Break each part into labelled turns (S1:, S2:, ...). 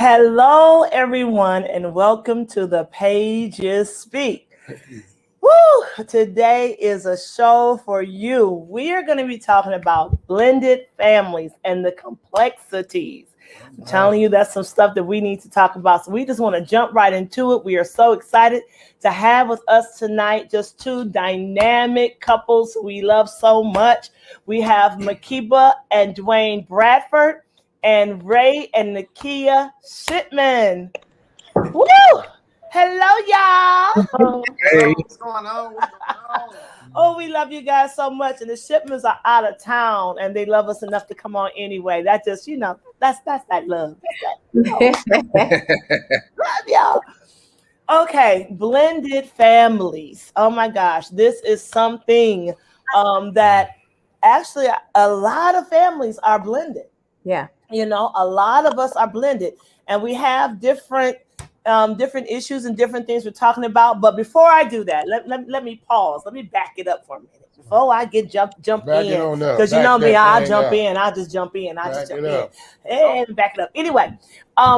S1: Hello, everyone, and welcome to the Pages Speak. Woo! Today is a show for you. We are going to be talking about blended families and the complexities. I'm telling you, that's some stuff that we need to talk about. So we just want to jump right into it. We are so excited to have with us tonight just two dynamic couples we love so much. We have Makeba and Dwayne Bradford and Ray and Nakia Shipman. Woo! Hello, y'all.
S2: Hey.
S3: What's going on? What's going on?
S1: Oh, we love you guys so much. And the Shipmans are out of town and they love us enough to come on anyway. That just, that's that love. That's that, love y'all. Okay, blended families. Oh my gosh, this is something that actually a lot of families are blended.
S2: Yeah.
S1: A lot of us are blended and we have different issues and different things we're talking about. But before I do that, let me pause. Let me back it up for a minute. Before I get jump
S4: back
S1: in, because you know me, I'll just jump in. And back it up. Anyway,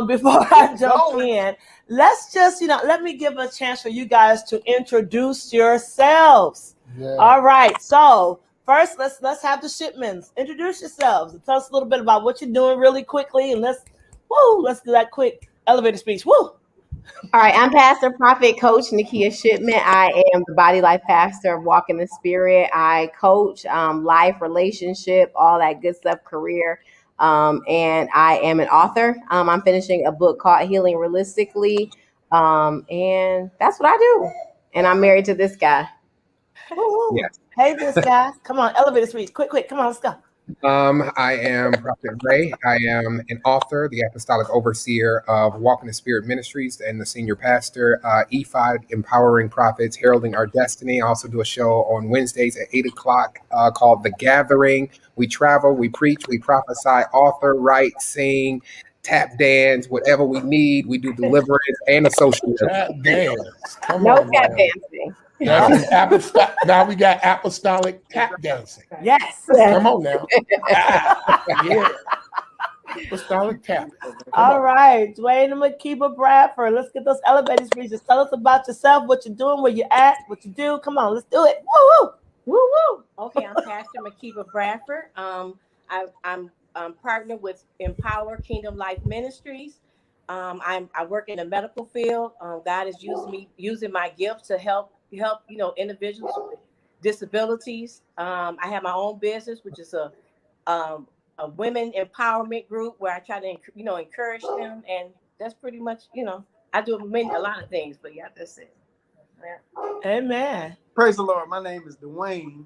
S1: before I jump in, let's just, let me give a chance for you guys to introduce yourselves. Yeah. All right. So first, let's have the Shipmans introduce yourselves and tell us a little bit about what you're doing really quickly, and let's do that quick elevator speech. Woo!
S2: All right, I'm Pastor, Prophet, Coach Nakia Shipman. I am the Body Life Pastor of Walk in the Spirit. I coach life, relationship, all that good stuff, career, and I am an author. I'm finishing a book called Healing Realistically, and that's what I do. And I'm married to this guy.
S1: Yes. Hey, this guy. Come on, elevator speech. Quick. Come on, let's go.
S4: I am Prophet Ray. I am an author, the Apostolic Overseer of Walk in the Spirit Ministries, and the Senior Pastor, E5, Empowering Prophets, Heralding Our Destiny. I also do a show on Wednesdays at 8 o'clock called The Gathering. We travel, we preach, we prophesy, author, write, sing, tap dance, whatever we need. We do deliverance and a social
S5: tap dance.
S2: Come on, tap dancing.
S5: Now we got apostolic tap dancing.
S1: Yes.
S5: Come on now. Yeah. Apostolic tap.
S1: All right. Dwayne and Makeba Bradford. Let's get those elevator speeches. Tell us about yourself, what you're doing, where you're at, what you do. Come on, let's do it. Woo, woo.
S6: Woo, woo. Okay, I'm Pastor Makeba Bradford. I'm partnered with Empower Kingdom Life Ministries. I work in the medical field. God is using my gift to help individuals with disabilities. I have my own business, which is a women empowerment group where I try to encourage them, and that's pretty much I do a lot of things, but yeah, that's it.
S1: Yeah. Amen.
S3: Praise the Lord. My name is Dwayne.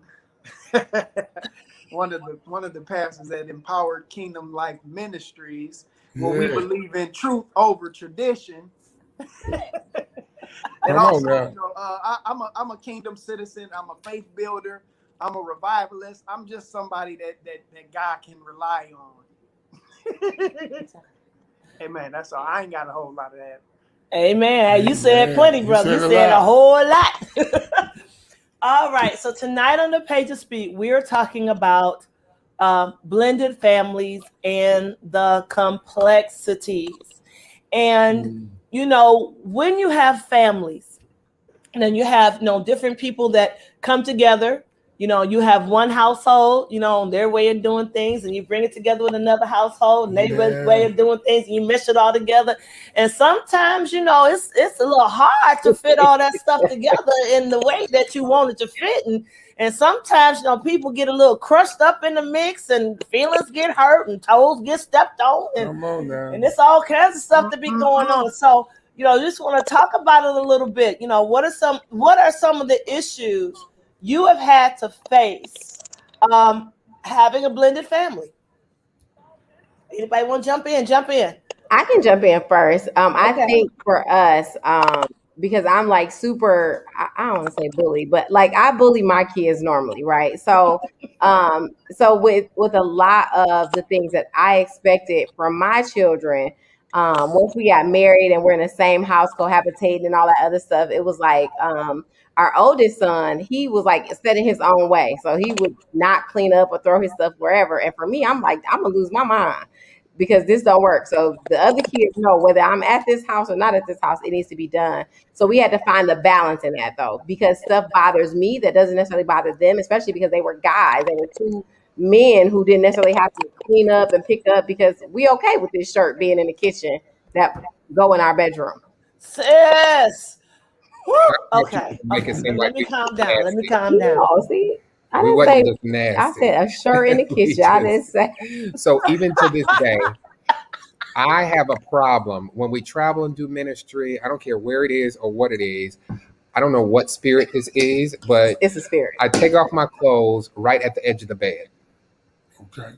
S3: one of the pastors at Empowered Kingdom Life Ministries, where we believe in truth over tradition. And also, I'm a kingdom citizen. I'm a faith builder. I'm a revivalist. I'm just somebody that God can rely on. Amen. That's all. I ain't got a whole lot of that.
S1: Amen. You said plenty, brother. You said a whole lot. All right. So tonight on the Page of Speak, we're talking about blended families and the complexities. And when you have families, and then you have different people that come together, you have one household, their way of doing things, and you bring it together with another household and their way of doing things, and you mesh it all together. And sometimes, it's a little hard to fit all that stuff together in the way that you want it to fit. And sometimes, people get a little crushed up in the mix, and feelings get hurt, and toes get stepped on, and it's all kinds of stuff to be going on. So, just want to talk about it a little bit. What are some of the issues you have had to face having a blended family? Anybody want to jump in?
S2: I can jump in first. Okay. I think for us, because I'm like super, I don't want to say bully, but like I bully my kids normally, right? So with a lot of the things that I expected from my children, once we got married and we're in the same house, cohabitating and all that other stuff, it was like our oldest son, he was like set in his own way. So he would not clean up or throw his stuff wherever. And for me, I'm like, I'm gonna lose my mind. because this don't work. So the other kids know whether I'm at this house or not at this house, it needs to be done. So we had to find the balance in that though, because stuff bothers me that doesn't necessarily bother them, especially because they were guys. They were two men who didn't necessarily have to clean up and pick up, because we okay with this shirt being in the kitchen that go in our bedroom.
S1: Sis. Woo.
S4: I thought you
S1: Okay.
S4: would make it seem
S1: Let
S4: like
S1: me
S4: we
S1: calm
S4: were
S1: down. Let me
S4: nasty.
S1: calm down.
S2: No, see, I
S4: We
S2: didn't
S4: wasn't
S2: say.
S4: just
S2: I
S4: nasty.
S2: said a shirt in the
S4: We
S2: kitchen. I didn't
S4: just-
S2: say.
S4: So even to this day, I have a problem when we travel and do ministry. I don't care where it is or what it is. I don't know what spirit this is, but
S2: It's a spirit.
S4: I take off my clothes right at the edge of the bed.
S5: Okay.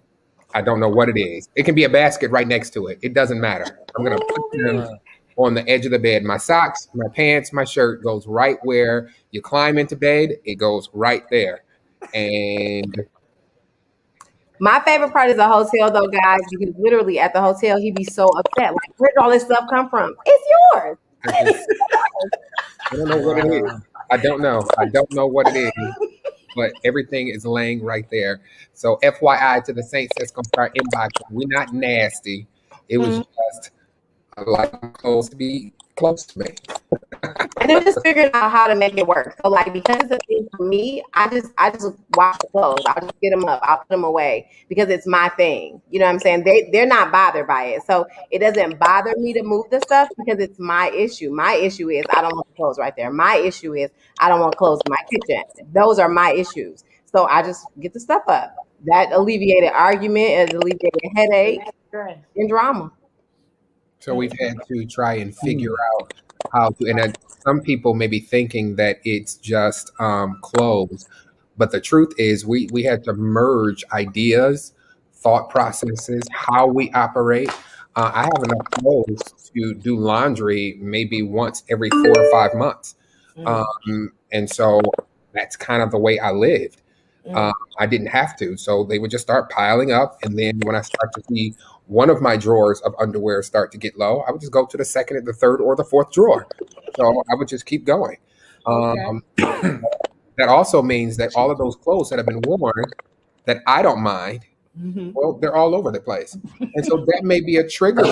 S4: I don't know what it is. It can be a basket right next to it. It doesn't matter. I'm going to put them on the edge of the bed. My socks, my pants, my shirt goes right where you climb into bed. It goes right there. And
S2: My favorite part is the hotel, though, guys, because literally at the hotel, he'd be so upset. Like, where did all this stuff come from? It's yours.
S4: I don't know what it is. I don't know. I don't know what it is, but everything is laying right there. So FYI to the Saints that's going to start inboxing. We're not nasty. It was just I like my clothes to be close to me.
S2: And they're just figuring out how to make it work. So, like, because it's a thing for me, I just wash the clothes. I'll just get them up. I'll put them away because it's my thing. You know what I'm saying? They're not bothered by it. So it doesn't bother me to move the stuff because it's my issue. My issue is I don't want the clothes right there. My issue is I don't want clothes in my kitchen. Those are my issues. So I just get the stuff up. That alleviated argument, it alleviated headache and drama.
S4: So we've had to try and figure out how to, and some people may be thinking that it's just clothes, but the truth is we had to merge ideas, thought processes, how we operate. I have enough clothes to do laundry maybe once every 4 or 5 months. And so that's kind of the way I lived. I didn't have to. So they would just start piling up. And then when I start to see one of my drawers of underwear start to get low, I would just go to the second, the third, or the fourth drawer. So I would just keep going. That also means that all of those clothes that have been worn that I don't mind, well, they're all over the place. And so that may be a trigger.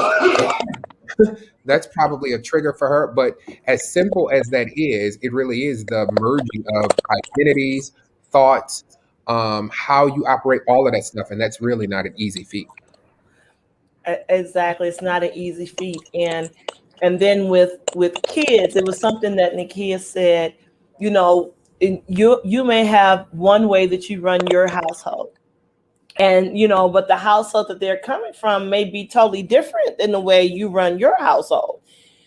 S4: That's probably a trigger for her. But as simple as that is, it really is the merging of identities, thoughts, how you operate, all of that stuff. And that's really not an easy feat.
S1: Exactly. It's not an easy feat. And then with kids, it was something that Nakia said, you know, you may have one way that you run your household. And but the household that they're coming from may be totally different than the way you run your household.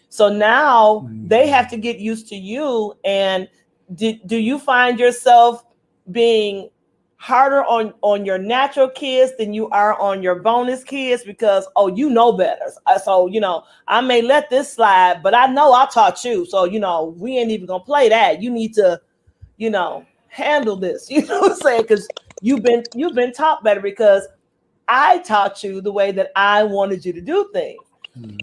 S1: So now they have to get used to you. And do you find yourself being harder on your natural kids than you are on your bonus kids because you know better? So I may let this slide, but I know I taught you, so we ain't even gonna play that. You need to handle this. You know what I'm saying? Because you've been taught better because I taught you the way that I wanted you to do things.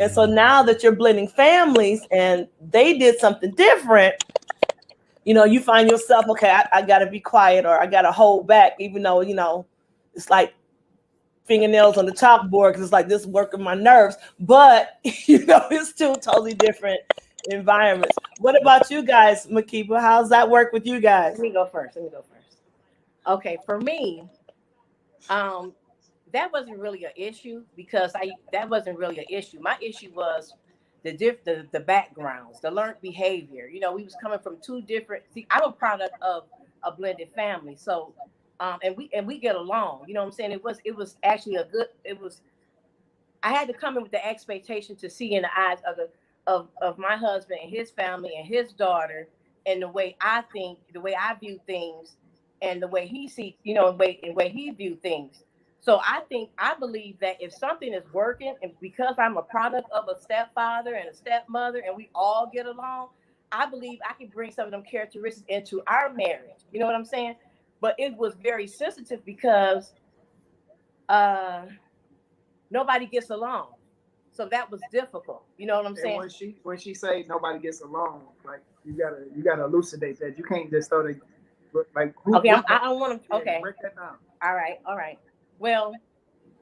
S1: And so now that you're blending families and they did something different, you find yourself, okay, I got to be quiet, or I got to hold back, even though, it's like fingernails on the chalkboard because it's like this working my nerves. But, it's two totally different environments. What about you guys, Makeba? How's that work with you guys?
S6: Let me go first. Okay, for me, that wasn't really an issue because that wasn't really an issue. My issue was the backgrounds, the learned behavior. We was coming from two different. See, I'm a product of a blended family, so and we get along. You know what I'm saying? It was actually a good. I had to come in with the expectation to see in the eyes of my husband and his family and his daughter, and the way I think, the way I view things, and the way he sees, and way he view things. So I believe that if something is working, and because I'm a product of a stepfather and a stepmother, and we all get along, I believe I can bring some of them characteristics into our marriage. You know what I'm saying? But it was very sensitive because nobody gets along. So that was difficult. You know what I'm saying?
S3: When she say nobody gets along, like you gotta elucidate that. You can't just throw the
S6: okay. I don't want to. Okay.
S3: Break that down.
S6: All right. Well,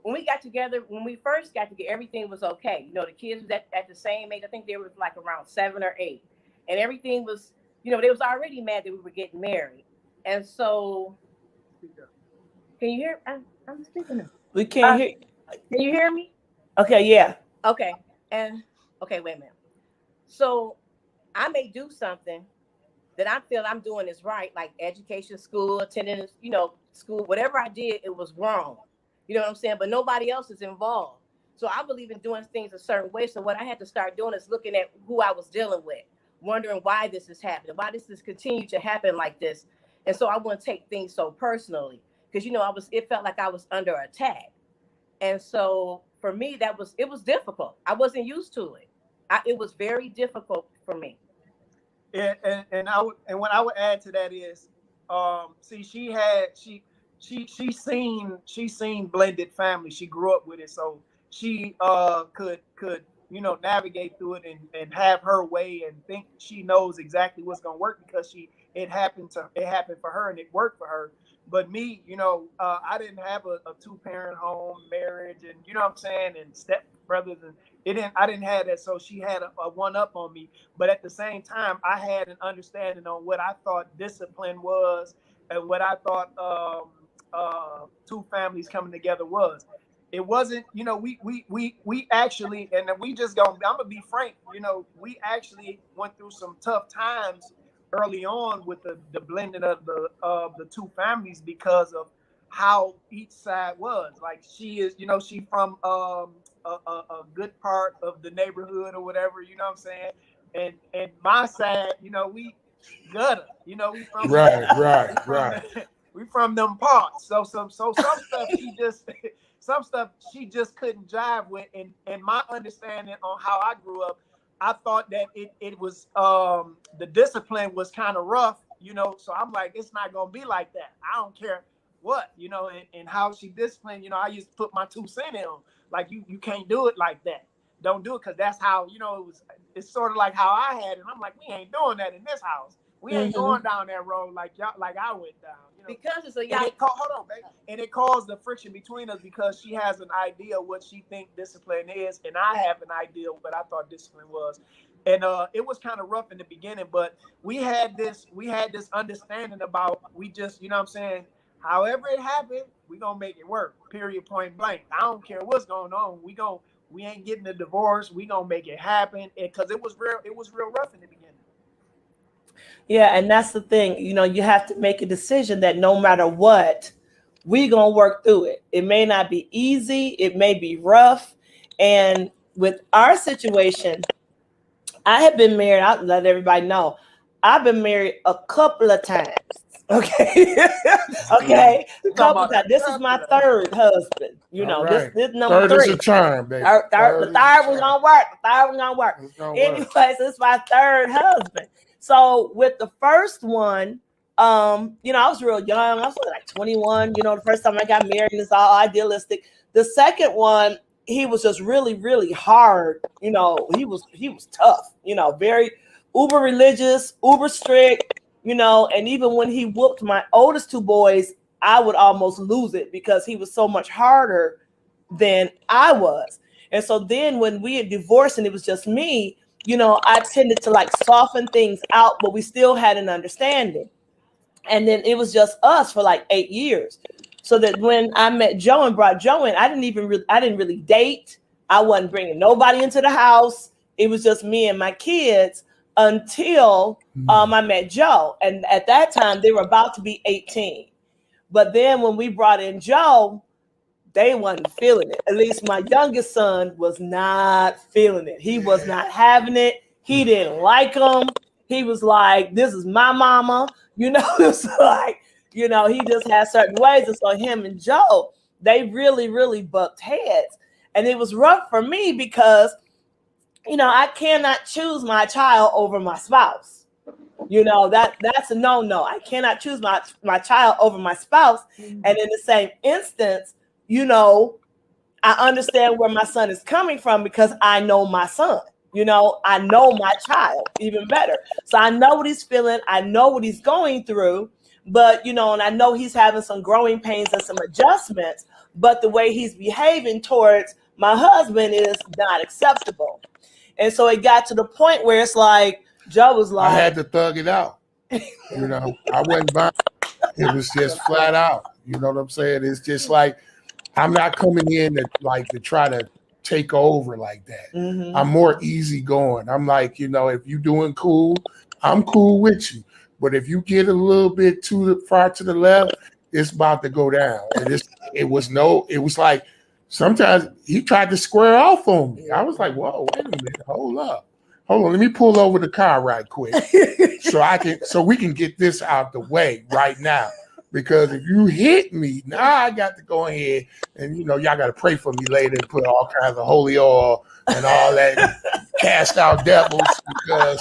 S6: when we got together, when we first got together, everything was okay. You know, the kids was at the same age. I think they were like around 7 or 8, and everything was, you know, they was already mad that we were getting married. And so, can you hear? I'm speaking now.
S1: We can't hear.
S6: Can you hear me?
S1: Okay, yeah.
S6: Okay, and okay, wait a minute. So I may do something that I feel I'm doing is right, like education, school, attending, you know, school, whatever I did, it was wrong. You know what I'm saying? But nobody else is involved. So I believe in doing things a certain way. So what I had to start doing is looking at who I was dealing with, wondering why this is happening, why this has continued to happen like this. And so I wouldn't take things so personally because, you know, it felt like I was under attack. And so for me, it was difficult. I wasn't used to it. It was very difficult for me.
S3: And what I would add to that is, see, she seen blended family. She grew up with it, so she could navigate through it and have her way and think she knows exactly what's gonna work because it happened for her and it worked for her. But me, I didn't have a 2-parent home marriage, and you know what I'm saying, and step brothers, and I didn't have that. So she had a one up on me. But at the same time, I had an understanding on what I thought discipline was and what I thought two families coming together was. It wasn't, we actually, and we just I'm gonna be frank, we actually went through some tough times early on with the blending of the two families because of how each side was. Like she is, she from a good part of the neighborhood or whatever, you know what I'm saying? And my side, we gutter, we from
S5: right.
S3: We from them parts. So some stuff some stuff she just couldn't jive with. And my understanding on how I grew up, I thought that it was the discipline was kind of rough, so I'm like, it's not gonna be like that. I don't care what, and how she disciplined, I used to put my 2 cents in on. Like you can't do it like that. Don't do it, because that's how, it's sort of like how I had it. I'm like, we ain't doing that in this house. We ain't going down that road like y'all, like I went down.
S6: Because it's a
S3: hold on, babe. And it caused the friction between us because she has an idea of what she think discipline is, and I have an idea of what I thought discipline was. And it was kind of rough in the beginning, but we had this understanding about, we just, you know what I'm saying, however it happened, we gonna make it work. Period, point blank. I don't care what's going on. We ain't getting a divorce. We gonna make it happen. Because it was real rough in the beginning.
S1: Yeah, and that's the thing. You have to make a decision that no matter what, we gonna work through it. It may not be easy. It may be rough. And with our situation, I have been married. I'll let everybody know. I've been married a couple of times. Okay. Okay. A couple of times. This is my 3rd husband.
S5: Right.
S1: This number 3.
S5: Third is a charm, baby.
S1: The third was gonna work. Anyways, this is my 3rd husband. So with the first one, I was real young. I was like 21, the first time I got married, and it's all idealistic. The second one, he was just really, really hard. He was tough, very uber religious, uber strict, and even when he whooped my oldest 2 boys, I would almost lose it because he was so much harder than I was. And so then when we had divorced and it was just me, I tended to like soften things out, but we still had an understanding. And then it was just us for like 8 years. So that when I met Joe and brought Joe in, I didn't really date. I wasn't bringing nobody into the house. It was just me and my kids until I met Joe. And at that time, they were about to be 18. But then when we brought in Joe, they wasn't feeling it. At least my youngest son was not feeling it. He was not having it. He didn't like him. He was like, this is my mama. It's like, he just had certain ways. And so him and Joe, they really, really bucked heads. And it was rough for me because, I cannot choose my child over my spouse. That's a no. I cannot choose my child over my spouse. And in the same instance, I understand where my son is coming from because I know my son. I know my child even better. So I know what he's feeling. I know what he's going through. but and I know he's having some growing pains and some adjustments, but the way he's behaving towards my husband is not acceptable. And so it got to the point where it's like Joe was like,
S5: I had to thug it out. I wasn't buying. It was just flat out. You know what I'm saying? It's just like I'm not coming in to try to take over like that.
S1: mm-hmm.
S5: I'm more easygoing. I'm like, if you're doing cool, I'm cool with you. But if you get a little bit too far to the left, it's about to go down. And it was like sometimes he tried to square off on me. I was like, whoa, wait a minute, hold up. Hold on, let me pull over the car right quick so we can get this out the way right now. Because if you hit me, now I got to go ahead and y'all got to pray for me later and put all kinds of holy oil and all that, cast out devils, because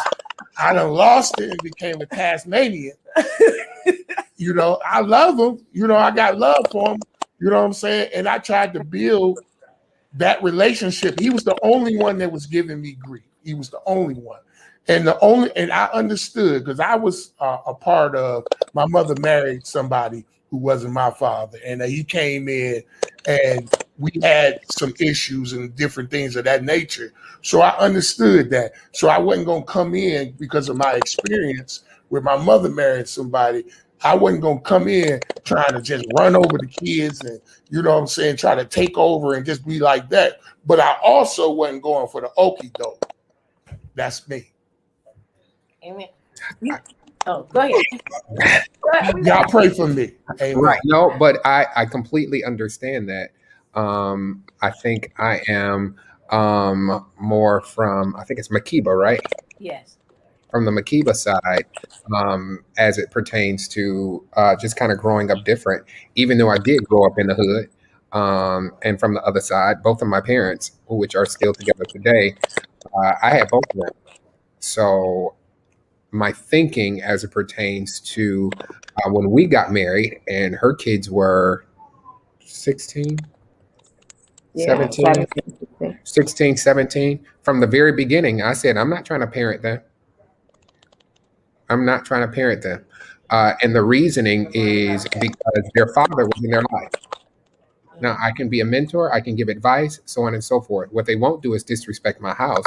S5: I done lost it and became a Tasmanian. I love him. I got love for him. You know what I'm saying? And I tried to build that relationship. He was the only one that was giving me grief. He was the only one. And I understood because I was a part of, my mother married somebody who wasn't my father. And he came in and we had some issues and different things of that nature. So I understood that. So I wasn't going to come in because of my experience with my mother married somebody. I wasn't going to come in trying to just run over the kids and, try to take over and just be like that. But I also wasn't going for the okie doke. That's me.
S6: Amen. Go ahead.
S5: Y'all pray for me. Amen.
S4: Right. No, but I completely understand that. I think I am more from, I think it's Makeba, right?
S6: Yes.
S4: From the Makeba side, as it pertains to just kind of growing up different, even though I did grow up in the hood. And from the other side, both of my parents, which are still together today, I had both of them. So my thinking as it pertains to when we got married and her kids were 16, 17, 16, 17, from the very beginning, I said, I'm not trying to parent them. I'm not trying to parent them. And the reasoning is because their father was in their life. Now, I can be a mentor, I can give advice, so on and so forth. What they won't do is disrespect my house.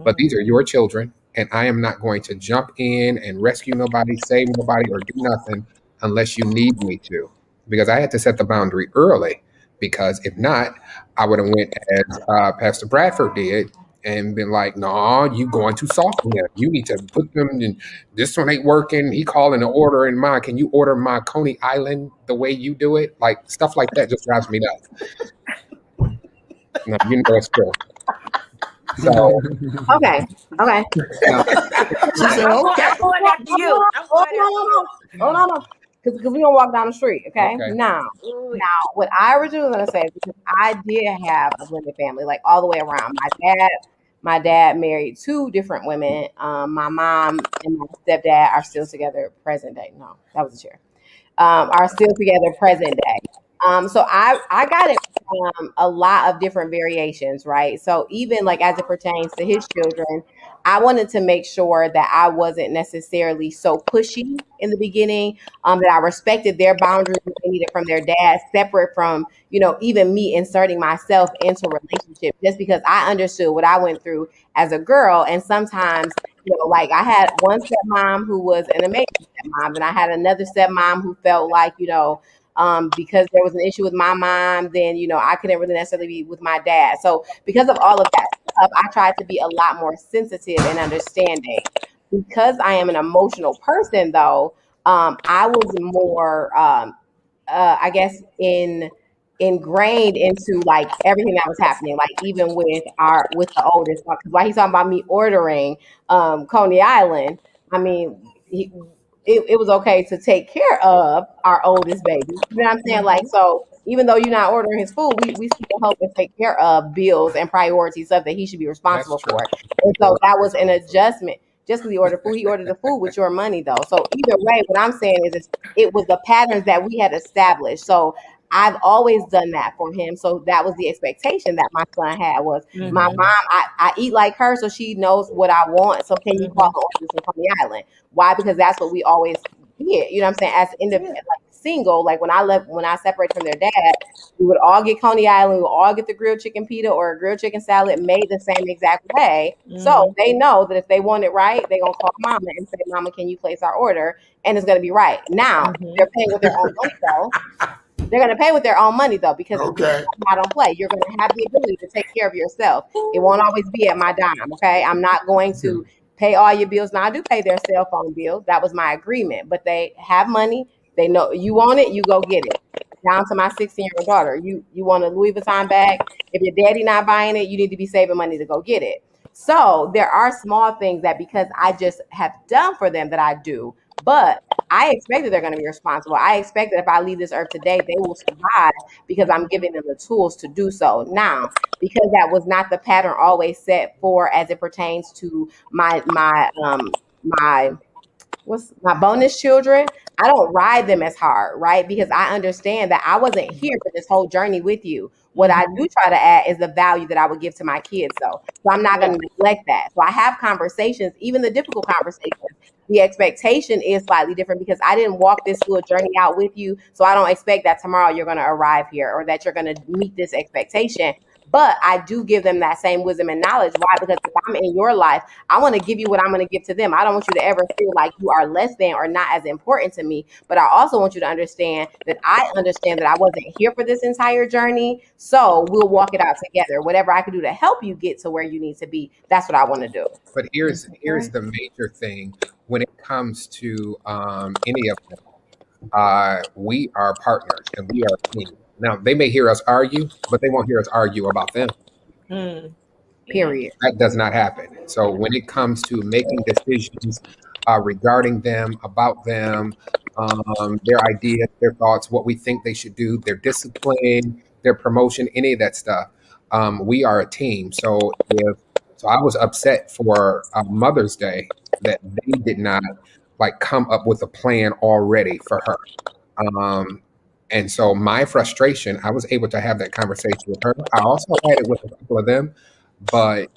S4: But these are your children, and I am not going to jump in and rescue nobody, save nobody, or do nothing unless you need me to. Because I had to set the boundary early, because if not, I would have went as Pastor Bradford did and been like, no, you going too soft on them. You need to put them in, this one ain't working. He calling an order in mine. Can you order my Coney Island the way you do it? Like, stuff like that just drives me nuts. No, it's true. So
S2: okay.
S5: She said, okay.
S6: I'm going after you.
S2: No. Because we're gonna walk down the street, okay? Now, what I originally was gonna say is because I did have a blended family, like all the way around. My dad married two different women. My mom and my stepdad are still together present day. No, that was a chair. Are still together present day. So I got it from a lot of different variations, right? So even like as it pertains to his children, I wanted to make sure that I wasn't necessarily so pushy in the beginning, that I respected their boundaries that they needed from their dad, separate from, even me inserting myself into relationship, just because I understood what I went through as a girl. And sometimes, like I had one stepmom who was an amazing stepmom, and I had another stepmom who felt like, because there was an issue with my mom, then, I couldn't really necessarily be with my dad. So because of all of that stuff, I tried to be a lot more sensitive and understanding. Because I am an emotional person, though, I was more, I guess, ingrained into like everything that was happening, like even with the oldest, because while he's talking about me ordering Coney Island, I mean, it was okay to take care of our oldest baby. You know what I'm saying? Like, so even though you're not ordering his food, we still help and take care of bills and priorities, stuff that he should be responsible for. And so that was an adjustment. Just because he ordered food, he ordered the food with your money, though. So either way, what I'm saying is it was the patterns that we had established. So I've always done that for him. So that was the expectation that my son had was my mom, I eat like her, so she knows what I want. So can you call her on this Coney Island? Why? Because that's what we always be it. You know what I'm saying? As independent, like single, like when I separated from their dad, we would all get Coney Island, we would all get the grilled chicken pita or a grilled chicken salad made the same exact way. So they know that if they want it right, they're gonna call mama and say, Mama, can you place our order? And it's gonna be right. Now, they're paying with their own money though. They're going to pay with their own money though, because I don't play. You're going to have the ability to take care of yourself. It won't always be at my dime. Okay, I'm not going to pay all your bills. Now I do pay their cell phone bills. That was my agreement. But they have money. They know you want it. You go get it. Down to my 16-year-old daughter. You want a Louis Vuitton bag? If your daddy not buying it, you need to be saving money to go get it. So there are small things that because I just have done for them that I do, but I expect that they're going to be responsible. I expect that if I leave this earth today, they will survive because I'm giving them the tools to do so. Now, because that was not the pattern always set for as it pertains to my what's my bonus children, I don't ride them as hard, right? Because I understand that I wasn't here for this whole journey with you. What I do try to add is the value that I would give to my kids, though. So I'm not going to neglect that. So I have conversations, even the difficult conversations. The expectation is slightly different because I didn't walk this little journey out with you. So I don't expect that tomorrow you're going to arrive here or that you're going to meet this expectation. But I do give them that same wisdom and knowledge. Why? Because if I'm in your life, I want to give you what I'm going to give to them. I don't want you to ever feel like you are less than or not as important to me. But I also want you to understand that I understand that I wasn't here for this entire journey. So we'll walk it out together. Whatever I can do to help you get to where you need to be, that's what I want to do.
S4: But here's the major thing when it comes to any of them. We are partners and we are a team. Now they may hear us argue, but they won't hear us argue about them.
S2: Period.
S4: That does not happen. So when it comes to making decisions regarding them, about them, their ideas, their thoughts, what we think they should do, their discipline, their promotion, any of that stuff, we are a team. So I was upset for Mother's Day that they did not like come up with a plan already for her. And so my frustration, I was able to have that conversation with her. I also had it with a couple of them, but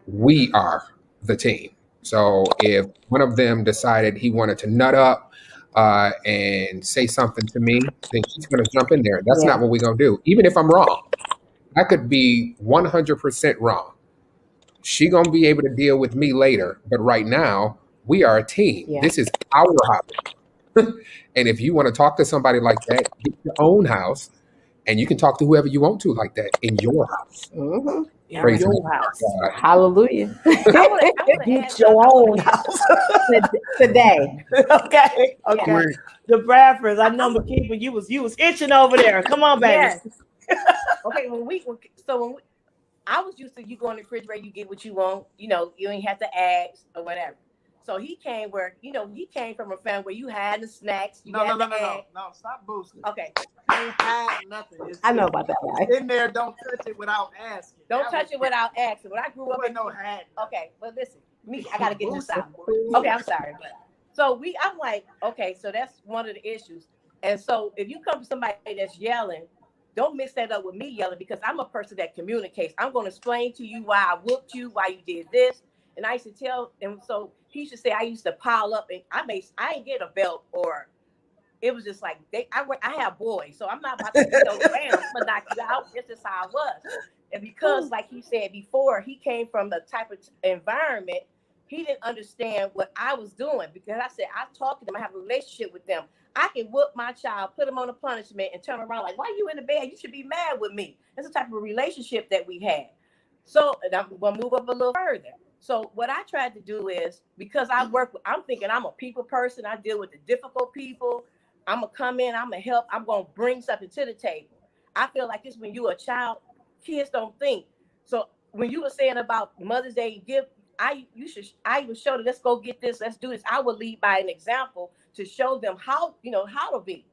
S4: we are the team. So if one of them decided he wanted to nut up and say something to me, then she's going to jump in there. That's not what we're going to do. Even if I'm wrong, I could be 100% wrong. She going to be able to deal with me later. But right now, we are a team. Yeah. This is our house. And if you want to talk to somebody like that, get your own house. And you can talk to whoever you want to like that in your house.
S1: Praise your house.
S2: Hallelujah.
S1: Get your own house.
S2: Today.
S1: Okay. The Bradfords. I know Makeba, you was itching over there. Come on, baby.
S6: Yes. Okay, when I was used to you go in the refrigerator, you get what you want. You know, you ain't have to ask or whatever. So he came he came from a family where you had the snacks.
S3: No, stop boosting.
S6: Okay.
S3: I ain't had nothing.
S2: I know about that, right?
S3: In there, don't touch it without asking.
S6: Don't touch it without asking. When I grew up,
S3: had.
S6: Okay, but listen, I gotta get this out. Okay, I'm sorry. So I'm like, okay, so that's one of the issues. And so if you come to somebody that's yelling, don't mix that up with me yelling, because I'm a person that communicates. I'm going to explain to you why I whooped you, why you did this. And I used to tell, and so he should say I used to pile up, and I ain't get a belt, or it was just like I have boys, so I'm not about to bam, I'm gonna knock you out. This is how I was. And because, like he said before, he came from the type of environment, he didn't understand what I was doing, because I said I talk to them, I have a relationship with them. I can whoop my child, put him on a punishment, and turn around like, why are you in the bed? You should be mad with me. That's the type of relationship that we had. So, and I'm gonna move up a little further. So what I tried to do is, because I'm thinking I'm a people person, I deal with the difficult people. I'm gonna come in, I'm gonna help, I'm gonna bring something to the table. I feel like this when you're a child, kids don't think. So when you were saying about Mother's Day gift, I would show them, let's go get this, let's do this. I would lead by an example to show them how to be.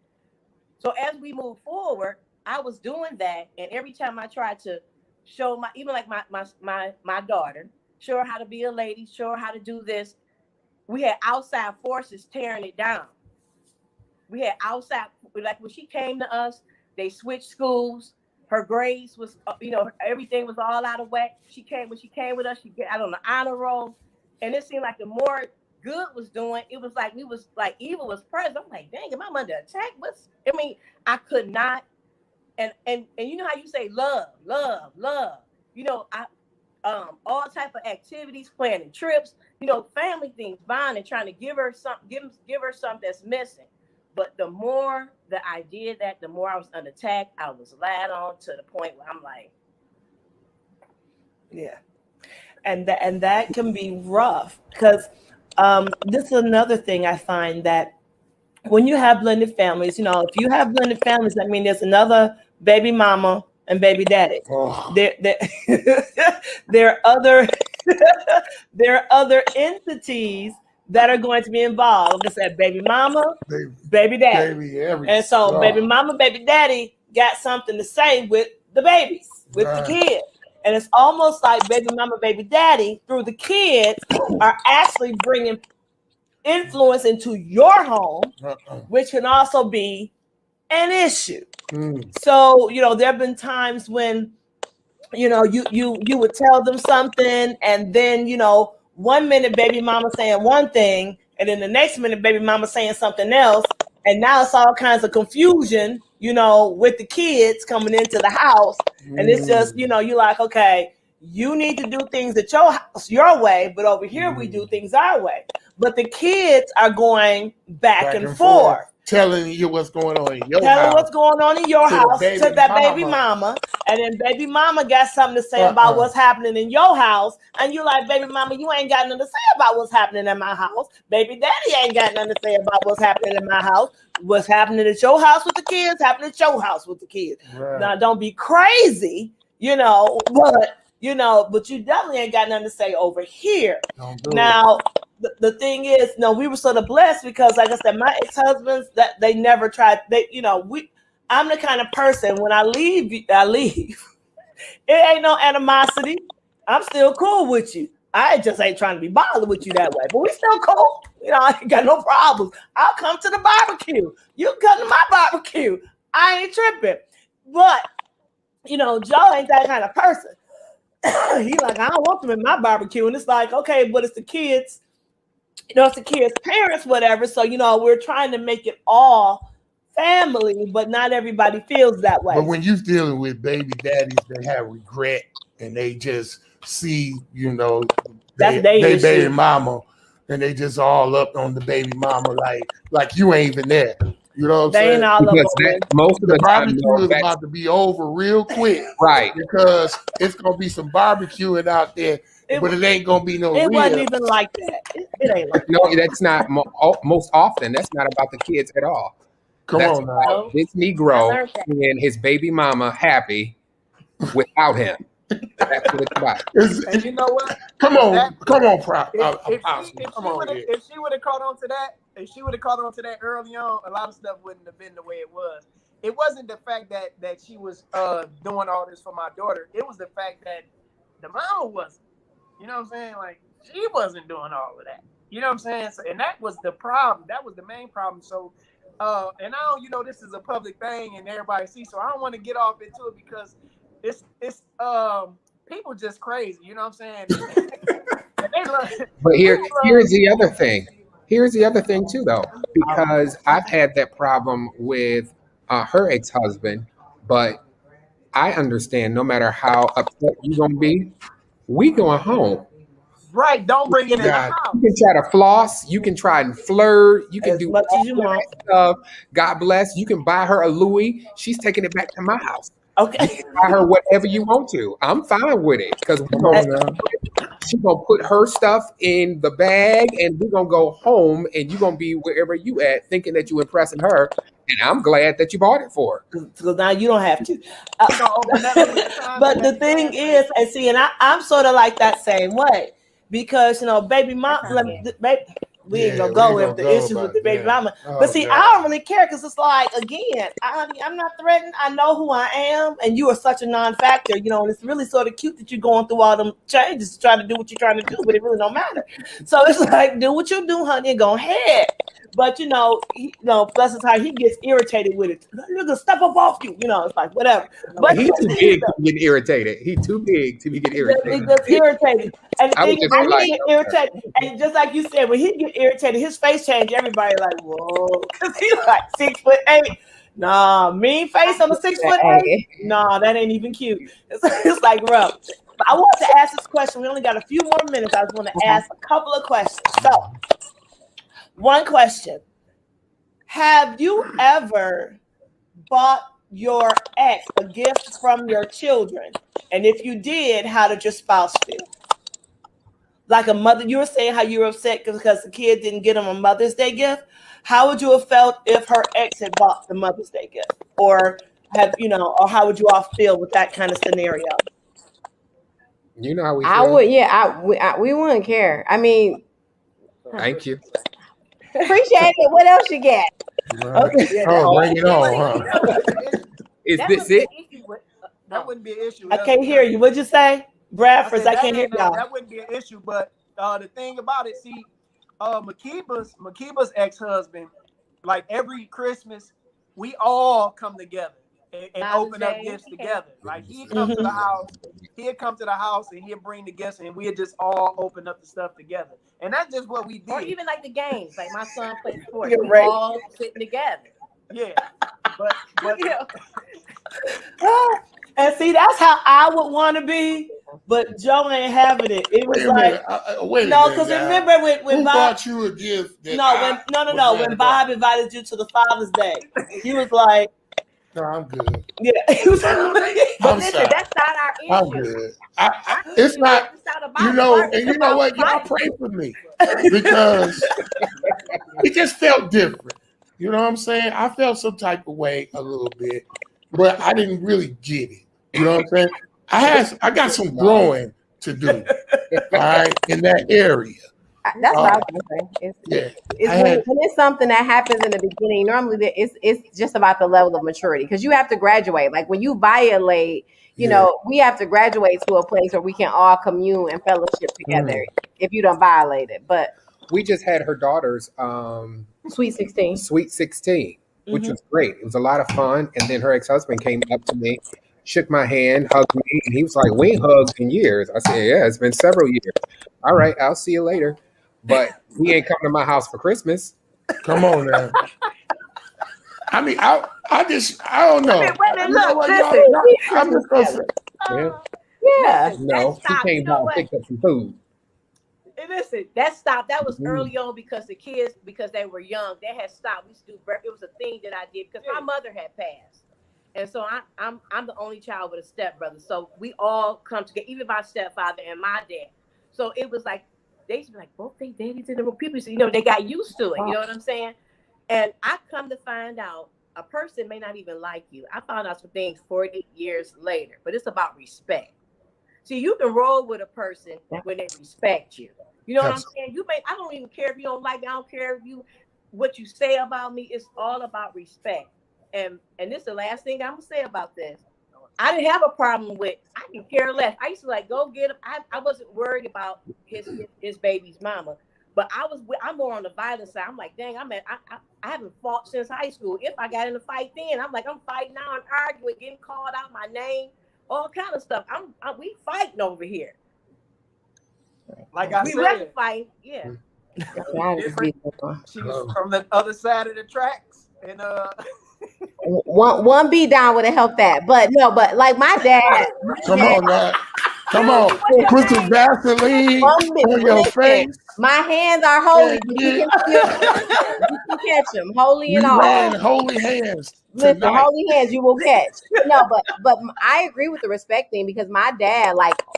S6: So as we move forward, I was doing that, and every time I tried to show my daughter, show her how to be a lady, show her how to do this, we had outside forces tearing it down. We had outside, like when she came to us, they switched schools. Her grades was, everything was all out of whack. When she came with us, she got out on the honor roll. And it seemed like the more good was doing, it was like we was like evil was present. I'm like, dang, am I under attack? I could not. And you know how you say love. You know, all type of activities, planning trips, you know, family things, buying and trying to give her something that's missing. But the more that I did that, the more I was under attack. I was lied on to the point where I'm like,
S1: yeah. And that can be rough because this is another thing I find that when you have blended families, you know, if you have blended families, that means there's another baby mama and baby daddy.
S5: Oh.
S1: There are other there are other entities that are going to be involved. Like I said, baby mama, baby daddy. And so baby mama, baby daddy got something to say with the babies, with the kids. And it's almost like baby mama, baby daddy, through the kids, are actually bringing influence into your home, which can also be an issue. So, you know, there have been times when, you know, you would tell them something, and then, you know, 1 minute baby mama saying one thing, and then the next minute baby mama saying something else, and now it's all kinds of confusion, you know, with the kids coming into the house, and it's just, you know, you're like, okay, you need to do things at your house your way, but over here we do things our way. But the kids are going back and forth.
S5: Telling you what's going on in your house.
S1: Telling what's going on in your house to that baby mama. And then baby mama got something to say about what's happening in your house. And you're like, baby mama, you ain't got nothing to say about what's happening in my house. Baby daddy ain't got nothing to say about what's happening in my house. What's happening at your house with the kids, happening at your house with the kids. Right. Now, don't be crazy, you know, but you definitely ain't got nothing to say over here. Now, the thing is, no, we were sort of blessed because, like I said, my ex-husbands, that they never tried. I'm the kind of person, when I leave. It ain't no animosity. I'm still cool with you. I just ain't trying to be bothered with you that way. But we still cool. You know, I ain't got no problems. I'll come to the barbecue. You come to my barbecue. I ain't tripping. But, you know, Joe ain't that kind of person. He like, I don't want them in my barbecue. And it's like, okay, but it's the kids. You know, it's the kids' parents, whatever. So, you know, we're trying to make it all family, but not everybody feels that way.
S5: But when you're dealing with baby daddies that have regret and they just see, you know, they baby mama, and they just all up on the baby mama like you ain't even there. You know what I'm saying?
S1: All up
S5: most of the barbecue is about to be over real quick.
S4: Right.
S5: Because it's going to be some barbecuing out there, but it ain't going to be no
S1: It
S5: real.
S1: wasn't even like that. It ain't like
S4: no, that's not most often. That's not about the kids at all. That's
S5: on now.
S4: This Negro and his baby mama happy without him. That's what it's about.
S3: And you know what?
S5: Come on, Prop.
S3: If she would have caught on to that, early on, a lot of stuff wouldn't have been the way it was. It wasn't the fact that she was doing all this for my daughter. It was the fact that the mama wasn't. You know what I'm saying? Like, she wasn't doing all of that. You know what I'm saying? So, and that was the problem. That was the main problem. So, and I don't, you know, this is a public thing and everybody sees, so I don't want to get off into it because it's people just crazy. You know what I'm saying?
S4: But here's the other thing. Here's the other thing too, though, because I've had that problem with her ex-husband, but I understand no matter how upset you're gonna be, we going home.
S3: Right, don't bring it in the house.
S4: You can try to floss, you can try and flirt, you can
S1: as
S4: do
S1: much
S4: all
S1: as you want.
S4: stuff. God bless. You can buy her a Louis. She's taking it back to my house.
S1: Okay.
S4: You can buy her whatever you want to. I'm fine with it because she's gonna put her stuff in the bag and we're gonna go home and you're gonna be wherever you at, thinking that you're impressing her. And I'm glad that you bought it for her.
S1: So now you don't have to. But the thing is, and see, and I'm sort of like that same way. Because, you know, baby mom, we ain't gonna go with the issues with the baby mama. But see, I don't really care because it's like, again, I'm not threatened. I know who I am, and you are such a non-factor, you know, and it's really sort of cute that you're going through all them changes to try to do what you're trying to do, but it really don't matter. So it's like, do what you do, honey, and go ahead. But bless his heart, he gets irritated with it. Nigga, step up off you. It's like whatever. But
S4: He's too big to be getting irritated. He's too big to be getting irritated.
S1: He gets irritated. And the
S4: I would
S1: thing is,
S4: just be
S1: when
S4: like,
S1: he get irritated, and just like you said, when he get irritated, his face change. Everybody like, whoa, because he's like 6'8". Nah, mean face on a 6'8". Nah, that ain't even cute. It's like rough. But I want to ask this question. We only got a few more minutes. I just want to ask a couple of questions. So, one question: have you ever bought your ex a gift from your children? And if you did, how did your spouse feel? Like a mother, you were saying how you were upset because the kid didn't get him a Mother's Day gift. How would you have felt if her ex had bought the Mother's Day gift? Or or how would you all feel with that kind of scenario?
S4: You know how we feel.
S2: I would, yeah. We wouldn't care. I mean,
S4: Thank you.
S2: appreciate it. What else you get?
S1: Okay.
S5: Oh, bring it on, huh?
S4: Is this it?
S3: That wouldn't be an issue.
S1: I can't hear you. What'd you say? Bradford, I can't hear y'all.
S3: That wouldn't be an issue. But the thing about it, see, Makeba's ex-husband, like every Christmas, we all come together and open up gifts together. Like he'd come to the house, and he'd bring the gifts, and we'd just all open up the stuff together. And that's just what we did.
S6: Or even like the games, like my son plays sports, we
S1: right.
S6: all sitting together.
S3: Yeah, but
S1: And see, that's how I would want to be, but Joe ain't having it. It was because remember when
S5: who
S1: Bob
S5: bought you a gift?
S1: When Bob invited you to the Father's Day, he was like,
S5: "No, I'm good."
S1: Yeah, he was.
S6: But listen, that's not our issue.
S5: I'm good. It's not. And you know what? Y'all pray for me because it just felt different. You know what I'm saying? I felt some type of way a little bit, but I didn't really get it. You know what I'm saying? I got some growing to do, all right, in that area.
S2: That's what I was gonna say. When it's something that happens in the beginning, normally it's just about the level of maturity because you have to graduate. Like when you violate, we have to graduate to a place where we can all commune and fellowship together. If you don't violate it, but
S4: we just had her daughter's
S2: Sweet 16,
S4: which was great. It was a lot of fun. And then her ex-husband came up to me, shook my hand, hugged me, and he was like, "We ain't hugged in years." I said, "Yeah, it's been several years." "All right, I'll see you later." But he ain't come to my house for Christmas.
S5: Come on now. I mean, I don't know. I'm just gonna say,
S2: yeah.
S4: No, he came home and picked up some food.
S6: Listen, that stopped. That was early on because the kids, because they were young, they had stopped. We used to do breakfast. It was a thing that I did because my mother had passed, and so I'm the only child with a stepbrother. So we all come together, even my stepfather and my dad. So it was like they used to be like both their daddies in the room. People, they got used to it. You know what I'm saying? And I come to find out a person may not even like you. I found out some things 40 years later, but it's about respect. See, you can roll with a person when they respect you. You know what I'm saying? I don't even care if you don't like me. I don't care what you say about me. It's all about respect. And this is the last thing I'm gonna say about this. I didn't have a problem with. I can care less. I used to go get him. I wasn't worried about his baby's mama, but I'm more on the violent side. I'm like, dang, I haven't fought since high school. If I got in a fight then, I'm like, I'm fighting now and arguing, getting called out my name, all kind of stuff. We fighting over here.
S3: Like I said,
S6: we fight, yeah.
S3: She's from the other side of the tracks, and
S2: one beat down would have helped that, but like my dad.
S5: Come on, now. Come on, put some Vaseline on your face.
S2: My hands are holy. You can catch them, holy and all.
S5: Holy hands.
S2: Listen, holy hands you will catch. No, but I agree with the respect thing because my dad,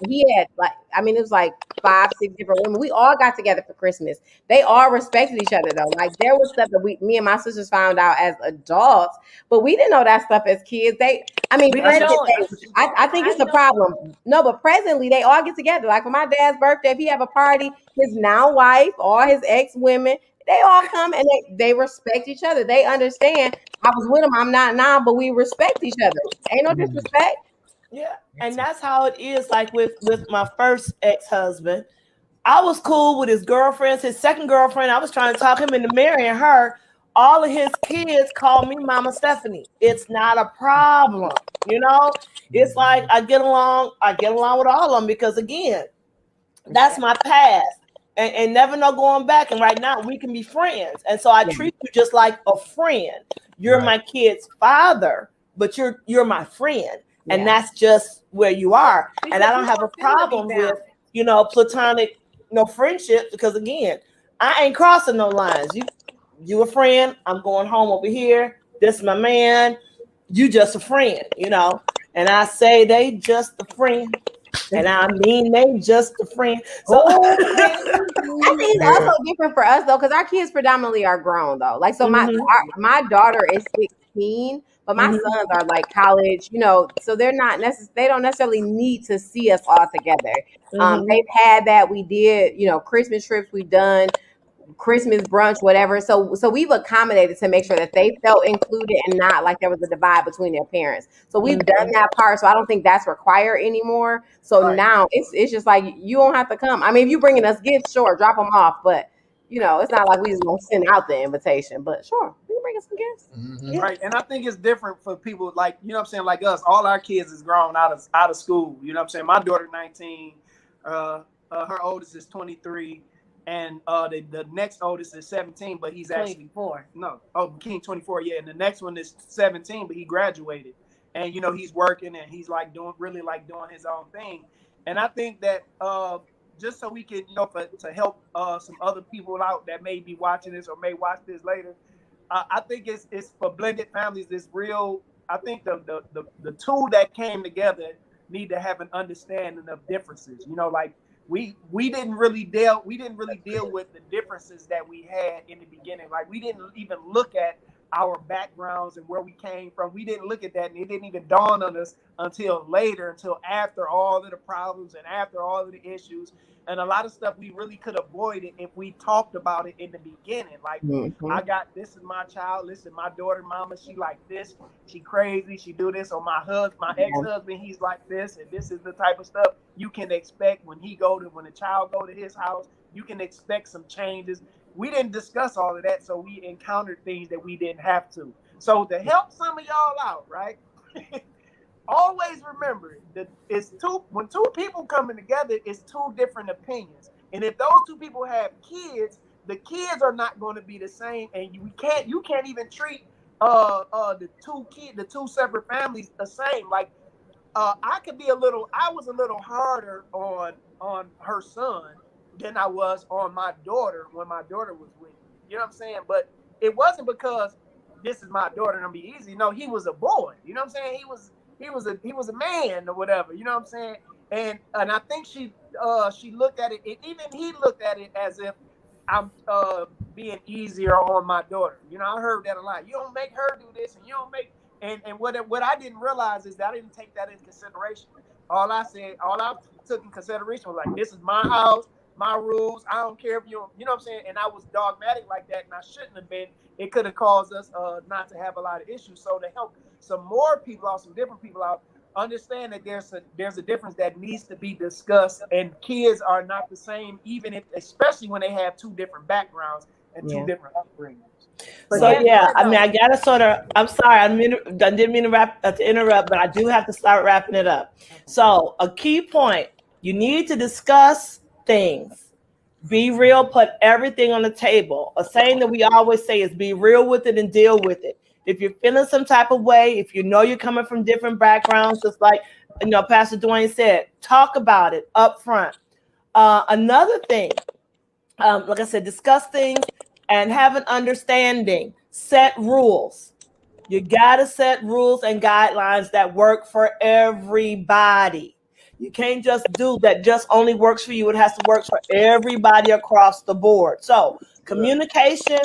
S2: he had it was 5, 6 different women. We all got together for Christmas. They all respected each other though. Like there was stuff that me and my sisters found out as adults, but we didn't know that stuff as kids. I think it's a problem. No, but presently they all get together. Like for my dad's birthday, if he have a party, his now wife, all his ex women, they all come and they respect each other. They understand. I was with him. I'm not now, but we respect each other. Ain't no disrespect.
S1: Yeah, and that's how it is. Like with my first ex-husband, I was cool with his girlfriends, his second girlfriend. I was trying to talk him into marrying her. All of his kids call me Mama Stephanie. It's not a problem. You know, it's like I get along with all of them because again, that's my past. And never know going back. And right now we can be friends. And so I treat you just like a friend. You're my kid's father, but you're my friend. And that's just where you are. And I don't have a problem with, platonic, friendships because again, I ain't crossing no lines. You a friend, I'm going home over here. This is my man. You just a friend, And I say they just a friend. And I mean, they just a friend. So
S2: I think it's also different for us though, because our kids predominantly are grown though. Like, so my daughter is 16, but my sons are like college, so they're not they don't necessarily need to see us all together. They've had that. We did, Christmas trips we've done. Christmas brunch, whatever. So we've accommodated to make sure that they felt included and not like there was a divide between their parents. So we've done that part. So I don't think that's required anymore. So now it's just like you don't have to come. I mean, if you bringing us gifts, sure, drop them off. But it's not like we just gonna send out the invitation. But sure, we can bring us some gifts.
S3: Right, and I think it's different for people like what I'm saying, like us. All our kids is grown out of school. You know what I'm saying? My daughter 19, her oldest is 23. And the next oldest is 17, but he's actually
S6: 24.
S3: No, King 24, yeah. And the next one is 17, but he graduated, and he's working and he's like doing his own thing. And I think that just so we can to help some other people out that may be watching this or may watch this later, I think it's for blended families. This real. I think the two that came together need to have an understanding of differences. Like. We didn't really deal with the differences that we had in the beginning. Like we didn't even look at our backgrounds and where we came from. We didn't look at that, and it didn't even dawn on us until later, until after all of the problems and after all of the issues. And a lot of stuff we really could avoid it if we talked about it in the beginning. Like, this is my child. Listen, my daughter, mama, she like this. She crazy. She do this. Or my ex-husband, he's like this. And this is the type of stuff you can expect when a child go to his house. You can expect some changes. We didn't discuss all of that, so we encountered things that we didn't have to. So to help some of y'all out, right? Always remember that when two people coming together, it's two different opinions. And if those two people have kids, the kids are not going to be the same. And you can't even treat the two separate families the same. Like I was a little harder on her son than I was on my daughter when my daughter was with me. You know what I'm saying? But it wasn't because this is my daughter and it'll be easy. No, he was a boy. You know what I'm saying? He was a man or whatever. You know what I'm saying? And I think she looked at it, and even he looked at it as if I'm being easier on my daughter. I heard that a lot. You don't make her do this, and you don't make and what I didn't realize is that I didn't take that into consideration. All I took in consideration was like, this is my house, my rules. I don't care if you know what I'm saying? And I was dogmatic like that, and I shouldn't have been. It could have caused us not to have a lot of issues. So to help some more people out, some different people out, understand that there's a difference that needs to be discussed, and kids are not the same, especially when they have two different backgrounds and two different upbringings.
S1: So I mean, I gotta sort of. I'm sorry, I didn't mean to interrupt, but I do have to start wrapping it up. So a key point: you need to discuss things. Be real. Put everything on the table. A saying that we always say is be real with it and deal with it. If you're feeling some type of way, if you're coming from different backgrounds, just like Pastor Dwayne said, talk about it up front. Another thing, like I said, discuss things and have an understanding. Set rules. You gotta set rules and guidelines that work for everybody. You can't just do that just only works for you. It has to work for everybody across the board. So communication,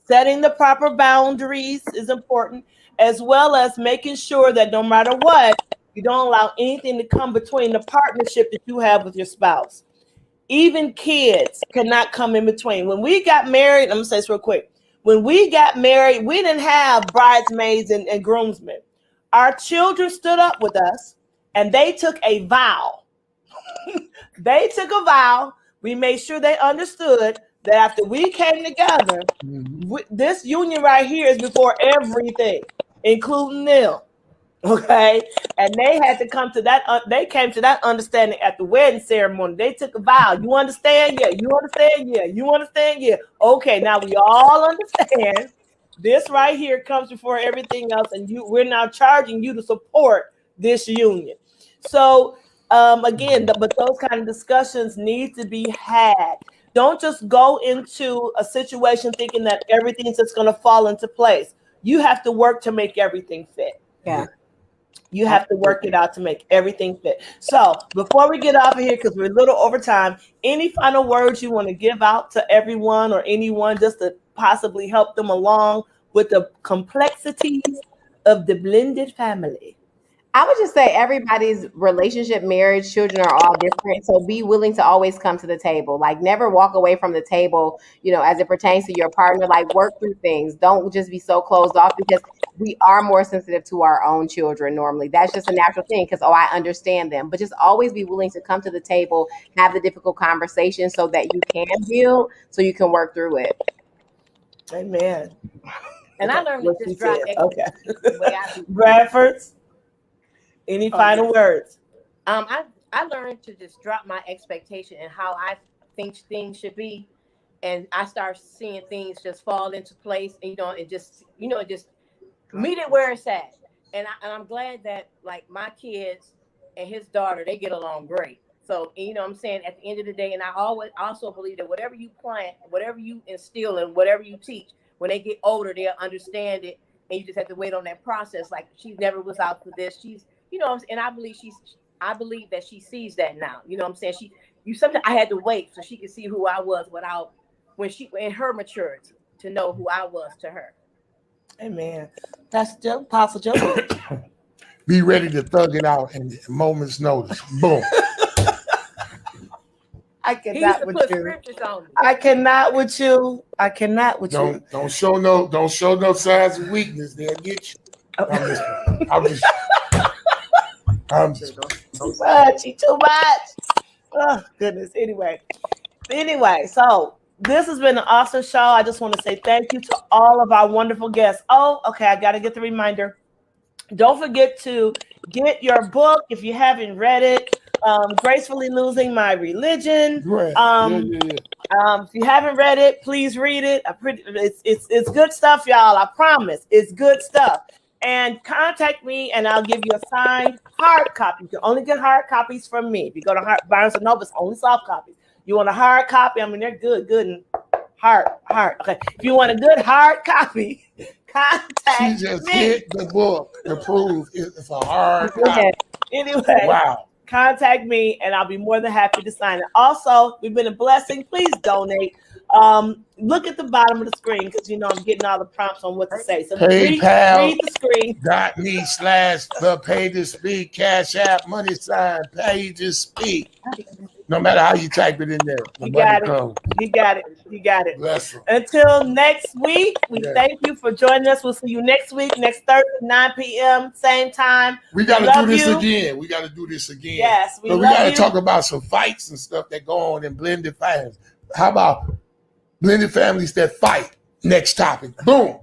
S1: setting the proper boundaries is important, as well as making sure that no matter what, you don't allow anything to come between the partnership that you have with your spouse. Even kids cannot come in between. When we got married, I'm going to say this real quick. When we got married, we didn't have bridesmaids and groomsmen. Our children stood up with us, and they took a vow. They took a vow We made sure they understood that after we came together, this union right here is before everything, including them. Okay, and they had to come to that. They came to that understanding at the wedding ceremony. They took a vow. You understand? Yeah. You understand? Yeah. You understand? Yeah. Okay. Now we all understand. This right here comes before everything else, and we're now charging you to support this union. So again, but those kind of discussions need to be had. Don't just go into a situation thinking that everything's just going to fall into place. You have to work to make everything fit.
S2: Yeah.
S1: You have to work it out to make everything fit. So before we get off of here, because we're a little over time, any final words you want to give out to everyone or anyone just to possibly help them along with the complexities of the blended family?
S2: I would just say everybody's relationship, marriage, children are all different. So be willing to always come to the table. Like never walk away from the table, as it pertains to your partner. Like work through things. Don't just be so closed off because we are more sensitive to our own children normally. That's just a natural thing because, I understand them. But just always be willing to come to the table, have the difficult conversation so that you can build, so you can work through it.
S1: Amen.
S6: And I learned to just drop the way I do.
S1: Bradford's. Any final words?
S6: I learned to just drop my expectation and how I think things should be, and I start seeing things just fall into place. And it just meet it where it's at. And I'm glad that like my kids and his daughter, they get along great. So I'm saying at the end of the day, and I always also believe that whatever you plant, whatever you instill, and whatever you teach, when they get older, they'll understand it, and you just have to wait on that process. Like she never was out for this. She's and I believe that she sees that now. I'm saying sometimes I had to wait so she could see who I was when she in her maturity to know who I was to her.
S1: Amen. That's just Apostle Joe.
S5: Be ready to thug it out in a moment's notice. Boom.
S1: I cannot with you.
S6: On
S1: I cannot with you. I cannot with you.
S5: Don't show no signs of weakness. They'll get you. I'm just
S1: too much. Oh goodness. Anyway, so this has been an awesome show. I just want to say thank you to all of our wonderful guests. Oh, okay. I got to get the reminder. Don't forget to get your book if you haven't read it. Gracefully Losing My Religion. If you haven't read it, please read it. It's good stuff, y'all. I promise. It's good stuff. And contact me, and I'll give you a signed hard copy. You can only get hard copies from me. If you go to Barnes & Noble, it's only soft copies. You want a hard copy? I mean, they're good and hard. Okay. If you want a good hard copy, contact me.
S5: She just hit the book to prove it's a hard copy.
S1: Anyway. Wow. Contact me, and I'll be more than happy to sign it. Also, we've been a blessing. Please donate. Look at the bottom of the screen because I'm getting all the prompts on what to say. So read the screen.
S5: .me/the pay to speak, Cash App, money sign, pay to speak. No matter how you type it in there.
S1: You got it.
S5: Bless them.
S1: Until next week, we thank you for joining us. We'll see you next week, next Thursday, 9 p.m., same time.
S5: We got to do this again.
S1: Yes,
S5: we got to talk about some fights and stuff that go on in blended families. How about blended families that fight? Next topic. Boom.